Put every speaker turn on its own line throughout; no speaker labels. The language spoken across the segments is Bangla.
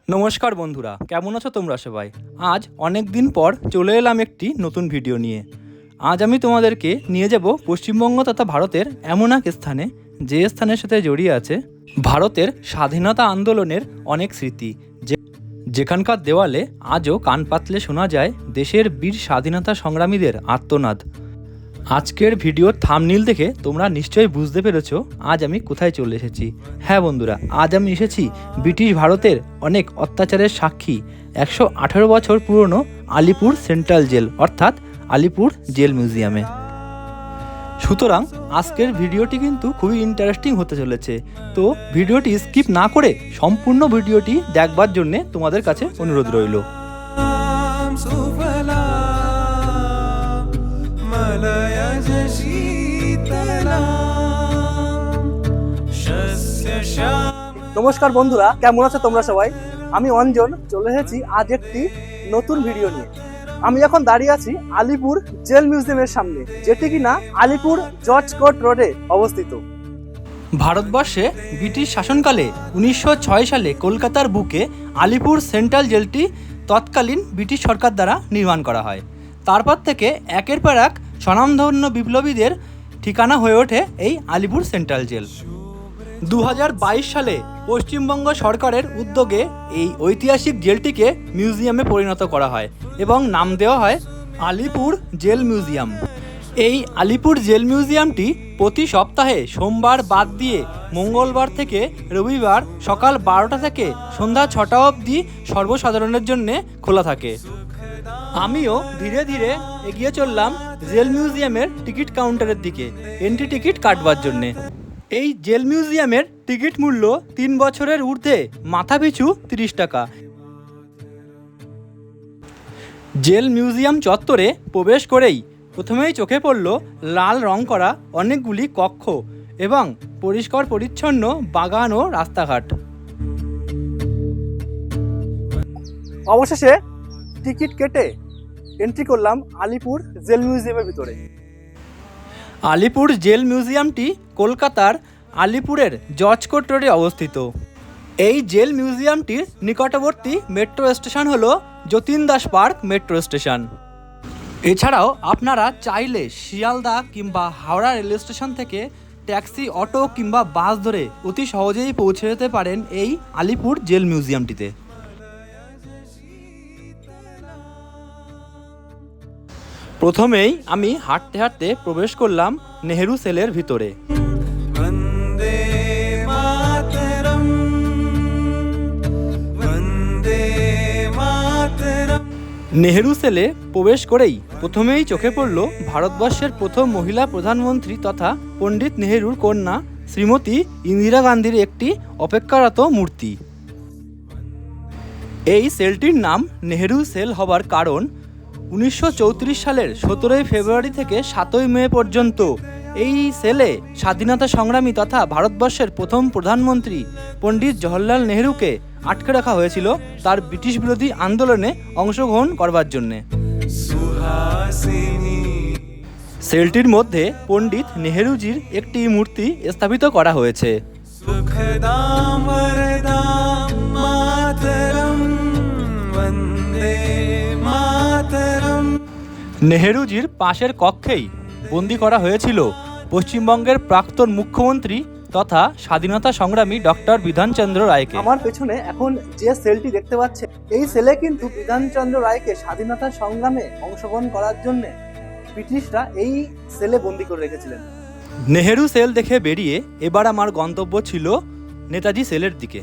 নমস্কার বন্ধুরা, কেমন আছো তোমরা সবাই? আজ অনেক দিন পর চলে এলাম একটি নতুন ভিডিও নিয়ে। আজ আমি তোমাদেরকে নিয়ে যাব পশ্চিমবঙ্গ তথা ভারতের এমন এক স্থানে, যে স্থানের সাথে জড়িয়ে আছে ভারতের স্বাধীনতা আন্দোলনের অনেক স্মৃতি, যেখানকার দেওয়ালে আজও কান পাতলে শোনা যায় দেশের বীর স্বাধীনতা সংগ্রামীদের আর্তনাদ। আজকের ভিডিওর থাম্বনেইল দেখে তোমরা নিশ্চয়ই বুঝতে পেরেছো আজ আমি কোথায় চলে এসেছি। হ্যাঁ বন্ধুরা, আজ আমি এসেছি ব্রিটিশ ভারতের অনেক অত্যাচারের সাক্ষী 118 বছর পুরনো আলিপুর সেন্ট্রাল জেল অর্থাৎ আলিপুর জেল মিউজিয়ামে। সুতরাং আজকের ভিডিওটি কিন্তু খুবই ইন্টারেস্টিং হতে চলেছে, তো ভিডিওটি স্কিপ না করে সম্পূর্ণ ভিডিওটি দেখবার জন্যে তোমাদের কাছে অনুরোধ রইল। নমস্কার বন্ধুরা, কেমন আছো তোমরা সবাই? আমি অঞ্জন চলে এসেছি আজ একটি নতুন ভিডিও নিয়ে। আমি এখন দাঁড়িয়ে আছি আলিপুর জেল মিউজিয়ামের সামনে, যেটি কিনা আলিপুর জর্জ কোর্ট রোডে অবস্থিত। ভারতবর্ষে ব্রিটিশ শাসনকালে 1906 সালে কলকাতার বুকে আলিপুর সেন্ট্রাল জেলটি তৎকালীন ব্রিটিশ সরকার দ্বারা নির্মাণ করা হয়। তারপর থেকে একের পর এক স্বনামধন্য বিপ্লবীদের ঠিকানা হয়ে ওঠে এই আলিপুর সেন্ট্রাল জেল। 2022 সালে পশ্চিমবঙ্গ সরকারের উদ্যোগে এই ঐতিহাসিক জেলটিকে মিউজিয়ামে পরিণত করা হয় এবং নাম দেওয়া হয় আলিপুর জেল মিউজিয়াম। এই আলিপুর জেল মিউজিয়ামটি প্রতি সপ্তাহে সোমবার বাদ দিয়ে মঙ্গলবার থেকে রবিবার সকাল 12টা থেকে সন্ধ্যা 6টা অবধি সর্বসাধারণের জন্য খোলা থাকে। আমিও ধীরে ধীরে এগিয়ে চললাম জেল মিউজিয়ামের টিকিট কাউন্টারের দিকে এন্ট্রি টিকিট কাটবার জন্যে। এই জেল মিউজিয়ামের টিকিট মূল্য 3 বছরের ঊর্ধ্বে মাথাপিছু 30 টাকা। জেল মিউজিয়াম চত্বরে প্রবেশ করেই প্রথমেই চোখে পড়ল লাল রং করা অনেকগুলি কক্ষ এবং পরিষ্কার পরিচ্ছন্ন বাগান ও রাস্তাঘাট। অবশেষে টিকিট কেটে এন্ট্রি করলাম আলিপুর জেল মিউজিয়ামের ভিতরে। আলিপুর জেল মিউজিয়ামটি কলকাতার আলিপুরের জর্জ কোর্ট রোডে অবস্থিত। এই জেল মিউজিয়ামটির নিকটবর্তী মেট্রো স্টেশন হলো Jatin Das park metro station. এছাড়াও আপনারা চাইলে শিয়ালদা কিংবা হাওড়া রেল স্টেশন থেকে ট্যাক্সি, অটো কিংবা বাস ধরে অতি সহজেই পৌঁছে যেতে পারেন এই আলিপুর জেল মিউজিয়ামটিতে। প্রথমেই আমি হাঁটতে হাঁটতে প্রবেশ করলাম নেহেরু সেলের ভিতরে। নেহেরু সেলে প্রবেশ করেই প্রথমেই চোখে পড়ল ভারতবর্ষের প্রথম মহিলা প্রধানমন্ত্রী তথা পণ্ডিত নেহেরুর কন্যা শ্রীমতী ইন্দিরা গান্ধীর একটি অপেক্ষারত মূর্তি। এই সেলটির নাম নেহেরু সেল হবার কারণ 1934 সালের 17 ফেব্রুয়ারি থেকে 7 মে পর্যন্ত এই সেলে স্বাধীনতা সংগ্রামী তথা ভারতবর্ষের প্রথম প্রধানমন্ত্রী পণ্ডিত জওহরলাল নেহেরুকে আটকে রাখা হয়েছিল তার ব্রিটিশ বিরোধী আন্দোলনে অংশগ্রহণ করবার জন্যে। সেলটির মধ্যে পণ্ডিত নেহেরুজির একটি মূর্তি স্থাপিত করা হয়েছে। নেহেরুজির পাশের কক্ষেই বন্দী করা হয়েছিল পশ্চিমবঙ্গের প্রাক্তন মুখ্যমন্ত্রী তথা স্বাধীনতা সংগ্রামী ডক্টর বিধানচন্দ্র রায়কে। আমার পেছনে এখন যে সেলটি দেখতে পাচ্ছেন, এই সেলে কিন্তু বিধানচন্দ্র রায়কে স্বাধীনতা সংগ্রামে অংশগ্রহণ করার জন্য ব্রিটিশরা এই সেলে বন্দী করে রেখেছিলেন। নেহেরু সেল দেখে বেরিয়ে এবার আমার গন্তব্য ছিল নেতাজি সেলের দিকে।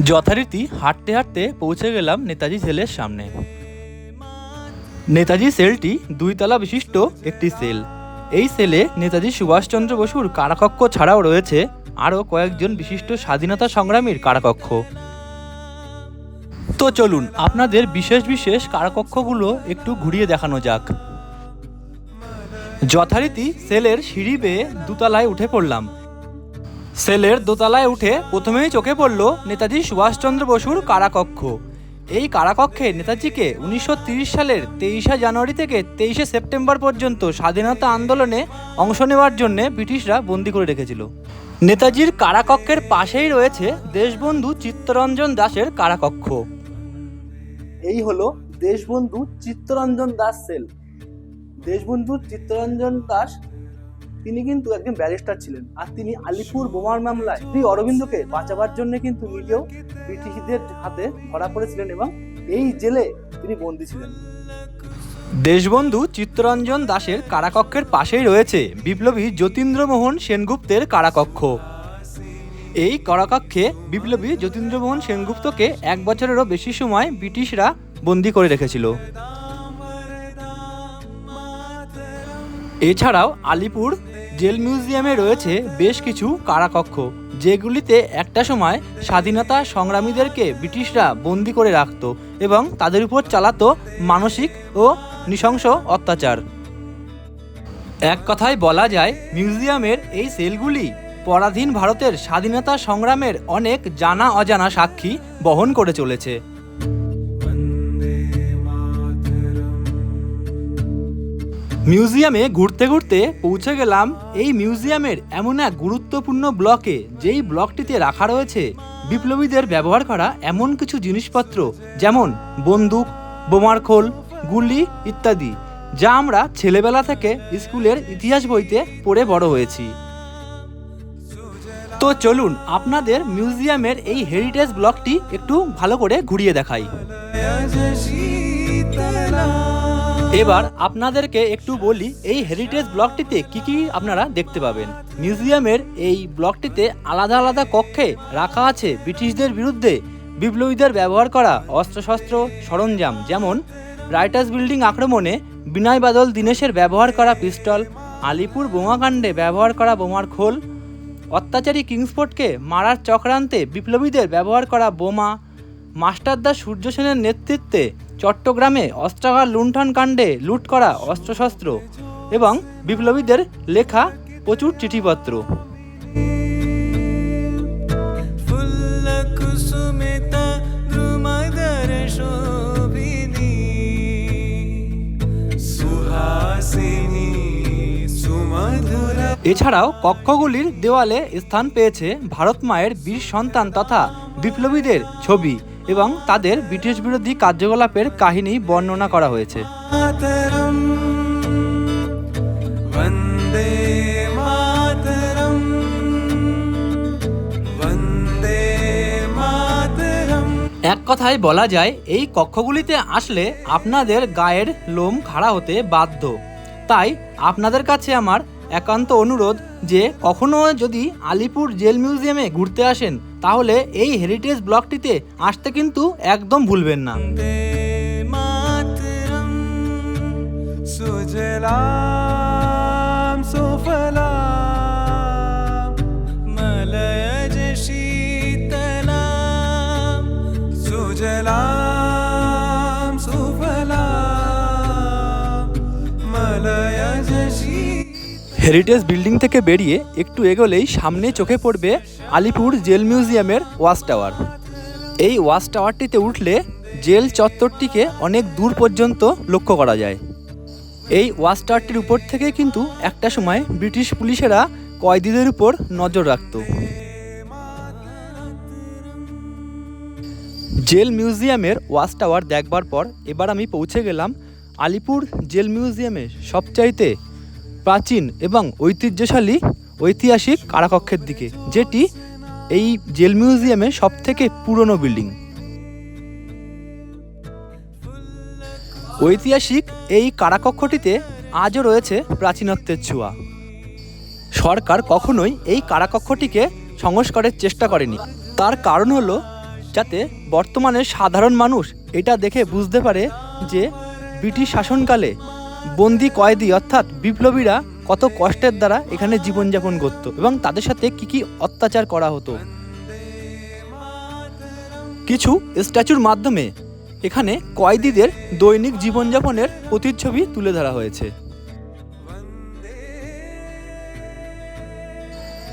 যথারীতি হাঁটতে হাঁটতে পৌঁছে গেলাম নেতাজি সেলের সামনে। নেতাজি সেলটি 2 তলা বিশিষ্ট একটি সেল। এই সেলে নেতাজি সুভাষচন্দ্র বসুর কারাকক্ষ ছাড়াও রয়েছে আরও কয়েকজন বিশিষ্ট স্বাধীনতা সংগ্রামীর কারাকক্ষ। তো চলুন আপনাদের বিশেষ বিশেষ কারাকক্ষগুলো একটু ঘুরিয়ে দেখানো যাক। যথারীতি সেলের সিঁড়ি বেয়ে 2 তলায় উঠে পড়লাম। সেলের 2 তলায় উঠে প্রথমেই চোখে পড়ল নেতাজি সুভাষচন্দ্র বসুর কারাকক্ষ। এই কারাকক্ষে নেতাজিকে 1930 সালের 23 জানুয়ারি থেকে 23 সেপ্টেম্বর পর্যন্ত স্বাধীনতা আন্দোলনে অংশ নেওয়ার জন্য ব্রিটিশরা বন্দী করে রেখেছিল।
নেতাজির কারাকক্ষের পাশেই রয়েছে দেশবন্ধু চিত্তরঞ্জন দাসের কারাকক্ষ।
এই হলো দেশবন্ধু চিত্তরঞ্জন দাস সেল। দেশবন্ধু চিত্তরঞ্জন দাস তিনি কিন্তু একজন ব্যারিস্টার ছিলেন, আর তিনি আলিপুর বোমার মামলায় শ্রী অরবিন্দকে বাঁচাবার জন্য কিন্তু নিজেও ব্রিটিশদের হাতে ধরা পড়েছিলেন এবং এই জেলে তিনি বন্দী ছিলেন।
দেশবন্ধু চিত্তরঞ্জন দাসের কারাকক্ষের পাশেই রয়েছে বিপ্লবী যতীন্দ্রমোহন সেনগুপ্তের কারাকক্ষ। এই কারাকক্ষে বিপ্লবী যতীন্দ্রমোহন সেনগুপ্তকে 1 বছরেরও বেশি সময় ব্রিটিশরা বন্দী করে রেখেছিল। এছাড়াও আলিপুর জেল মিউজিয়ামে রয়েছে বেশ কিছু কারাকক্ষ, যেগুলিতে একটা সময় স্বাধীনতা সংগ্রামীদেরকে ব্রিটিশরা বন্দি করে রাখত এবং তাদের উপর চালাতো মানসিক ও নৃশংস অত্যাচার। এক কথায় বলা যায়, মিউজিয়ামের এই সেলগুলি পরাধীন ভারতের স্বাধীনতা সংগ্রামের অনেক জানা অজানা সাক্ষী বহন করে চলেছে। মিউজিয়ামে ঘুরতে ঘুরতে পৌঁছে গেলাম এই মিউজিয়ামের এমন এক গুরুত্বপূর্ণ ব্লকে, যেই ব্লকটিতে রাখা রয়েছে বিপ্লবীদের ব্যবহার করা এমন কিছু জিনিসপত্র, যেমন বন্দুক, বোমার খোল, গুলি ইত্যাদি, যা আমরা ছেলেবেলা থেকে স্কুলের ইতিহাস বইতে পড়ে বড় হয়েছি। তো চলুন আপনাদের মিউজিয়ামের এই হেরিটেজ ব্লকটি একটু ভালো করে ঘুরিয়ে দেখাই। এবার আপনাদেরকে একটু বলি এই হেরিটেজ ব্লকটিতে কি কি আপনারা দেখতে পাবেন। মিউজিয়ামের এই ব্লকটিতে আলাদা আলাদা কক্ষে রাখা আছে ব্রিটিশদের বিরুদ্ধে বিপ্লবীদের ব্যবহার করা অস্ত্রশস্ত্র সরঞ্জাম, যেমন রাইটার্স বিল্ডিং আক্রমণে বিনয় বাদল দীনেশের ব্যবহার করা পিস্তল, আলিপুর বোমাকাণ্ডে ব্যবহার করা বোমার খোল, অত্যাচারী কিংসফোর্ডকে মারার চক্রান্তে বিপ্লবীদের ব্যবহার করা বোমা, মাস্টারদা সূর্য সেনের নেতৃত্বে চট্টগ্রামে অস্ত্রাগার লুণ্ঠন কাণ্ডে লুট করা অস্ত্রশস্ত্র এবং বিপ্লবীদের লেখা প্রচুর চিঠিপত্র। এছাড়াও কক্ষগুলির দেওয়ালে স্থান পেয়েছে ভারত মায়ের বীর সন্তান তথা বিপ্লবীদের ছবি এবং তাদের ব্রিটিশ বিরোধী কার্যকলাপের কাহিনী বর্ণনা করা হয়েছে। এক কথায় বলা যায়, এই কক্ষগুলিতে আসলে আপনাদের গায়ের লোম খাড়া হতে বাধ্য। তাই আপনাদের কাছে আমার একান্ত অনুরোধ যে কখনো যদি আলিপুর জেল মিউজিয়ামে ঘুরতে আসেন তাহলে এই হেরিটেজ ব্লকটিতে আসতে কিন্তু একদম ভুলবেন না। হেরিটেজ বিল্ডিং থেকে বেরিয়ে একটু এগোলেই সামনে চোখে পড়বে আলিপুর জেল মিউজিয়ামের ওয়াচ টাওয়ার। এই ওয়াচ টাওয়ারটিতে উঠলে জেল চত্বরটিকে অনেক দূর পর্যন্ত লক্ষ্য করা যায়। এই ওয়াচ টাওয়ারটির উপর থেকে কিন্তু একটা সময় ব্রিটিশ পুলিশেরা কয়েদিদের উপর নজর রাখত। জেল মিউজিয়ামের ওয়াচ টাওয়ার দেখবার পর এবার আমি পৌঁছে গেলাম আলিপুর জেল মিউজিয়ামের সবচাইতে প্রাচীন এবং ঐতিহ্যশালী ঐতিহাসিক কারাকক্ষের দিকে, যেটি এই জেল মিউজিয়ামের সবথেকে পুরনো বিল্ডিং। ঐতিহাসিক এই কারাকক্ষটিতে আজও রয়েছে প্রাচীনত্বের ছোঁয়া। সরকার কখনোই এই কারাকক্ষটিকে সংস্কারের চেষ্টা করেনি। তার কারণ হলো যাতে বর্তমানে সাধারণ মানুষ এটা দেখে বুঝতে পারে যে ব্রিটিশ শাসনকালে বন্দি কয়েদি অর্থাৎ বিপ্লবীরা কত কষ্টের দ্বারা এখানে জীবনযাপন করত এবং তাদের সাথে কি কি অত্যাচার করা হতো। কিছু স্ট্যাচুর মাধ্যমে এখানে কয়েদিদের দৈনিক জীবনযাপনের প্রতিচ্ছবি তুলে ধরা হয়েছে।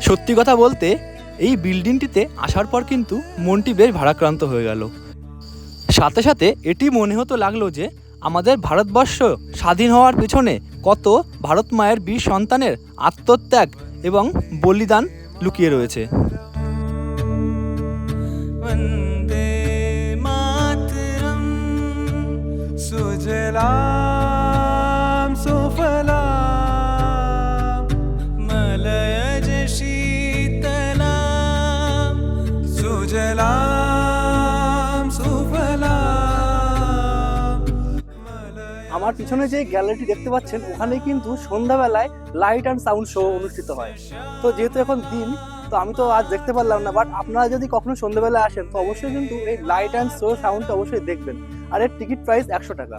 সত্যি কথা বলতে এই বিল্ডিংটিতে আসার পর কিন্তু মনটি বেশ ভারাক্রান্ত হয়ে গেল। সাথে সাথে এটি মনে হতে লাগলো যে আমাদের ভারতবর্ষ স্বাধীন হওয়ার পেছনে কত ভারত মায়ের বীর সন্তানের আত্মত্যাগ এবং বলিদান লুকিয়ে রয়েছে।
वन्दे मातरम् सुजलां सुफलां मलयज शीतलां सुजलां सुफलां
আমার পিছনে যে গ্যালারিটি দেখতে পাচ্ছেন ওখানে কিন্তু সন্ধ্যাবেলায় লাইট অ্যান্ড সাউন্ড শো অনুষ্ঠিত হয়। তো যেহেতু এখন দিন, তো আমি তো আজ দেখতে পারলাম না, বাট আপনারা যদি কখনো সন্ধ্যাবেলায় আসেন তো অবশ্যই কিন্তু এই লাইট অ্যান্ড শো সাউন্ডটা অবশ্যই দেখবেন। আর এর টিকিট প্রাইস 100 টাকা।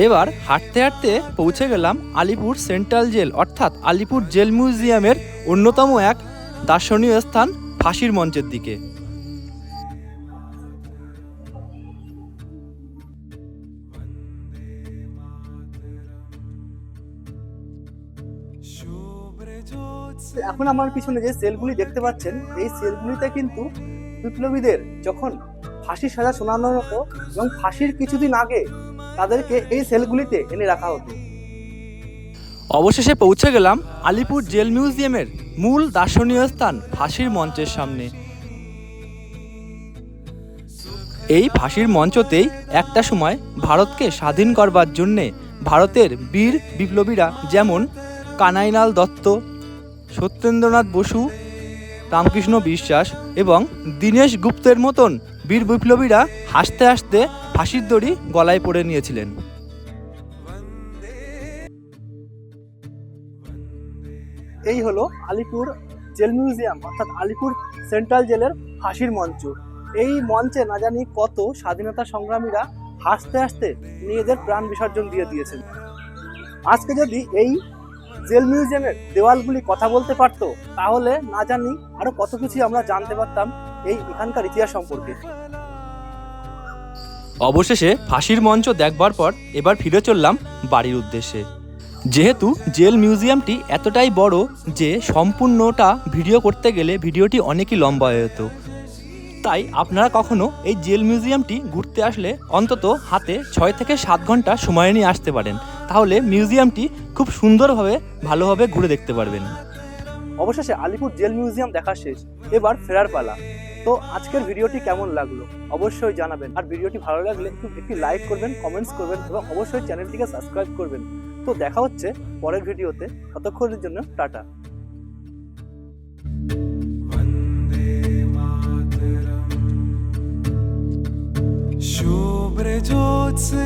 এবার হাঁটতে হাঁটতে পৌঁছে গেলাম আলিপুর সেন্ট্রাল জেল অর্থাৎ আলিপুর জেল মিউজিয়ামের অন্যতম এক দর্শনীয় স্থান ফাঁসির মঞ্চের দিকে।
এখন আমার পিছনে যে সেলগুলি দেখতে পাচ্ছেন এই সেলগুলিতে কিন্তু বিপ্লবীদের যখন ফাঁসির সাজা শোনানো হতো এবং ফাঁসির কিছুদিন আগে তাদেরকে এই সেলগুলিতে এনে রাখা হতো।
অবশেষে পৌঁছে গেলাম আলিপুর জেল মিউজিয়ামের মূল দর্শনীয় স্থান ফাঁসির মঞ্চের সামনে। এই ফাঁসির মঞ্চতেই একটা সময় ভারতকে স্বাধীন করবার জন্যে ভারতের বীর বিপ্লবীরা যেমন কানাইলাল দত্ত, সত্যেন্দ্রনাথ বসু, রামকৃষ্ণ বিশ্বাস এবং দীনেশ গুপ্তের মতন বীর বিপ্লবীরা হাসতে হাসতে ফাঁসির দড়ি গলায় পড়ে নিয়েছিলেন।
এই হলো আলিপুর জেল মিউজিয়াম অর্থাৎ আলিপুর সেন্ট্রাল জেলের ফাঁসির মঞ্চ। এই মঞ্চে না জানি কত স্বাধীনতা সংগ্রামীরা হাসতে হাসতে নিজেদের প্রাণ বিসর্জন দিয়ে দিয়েছেন। আজকে যদি এই জেল মিউজিয়ামের দেওয়ালগুলি কথা বলতে পারতো তাহলে না জানি আরো কত কিছু আমরা জানতে পারতাম এই এখানকার ইতিহাস সম্পর্কে।
অবশেষে ফাঁসির মঞ্চ দেখবার পর এবার ফিরে চললাম বাড়ির উদ্দেশ্যে। যেহেতু জেল মিউজিয়ামটি এতটাই বড় যে সম্পূর্ণটা ভিডিও করতে গেলে ভিডিওটি অনেকই লম্বা হয়ে যেত, তাই আপনারা কখনো এই জেল মিউজিয়ামটি ঘুরতে আসলে অন্তত হাতে 6 থেকে 7 ঘন্টা সময় নিয়ে আসতে পারেন, তাহলে মিউজিয়ামটি খুব সুন্দরভাবে ভালোভাবে ঘুরে দেখতে পারবেন।
অবশেষে আলিপুর জেল মিউজিয়াম দেখা শেষ, এবার ফেরার পালা। তো আজকের ভিডিওটি কেমন লাগলো অবশ্যই জানাবেন, আর ভিডিওটি ভালো লাগলে একটি লাইক করবেন, কমেন্টস করবেন এবং অবশ্যই চ্যানেলটিকে সাবস্ক্রাইব করবেন। তো দেখা হচ্ছে পরের ভিডিওতে, ততক্ষণের জন্য টাটা।
शुभ्र ज्योत्स्ना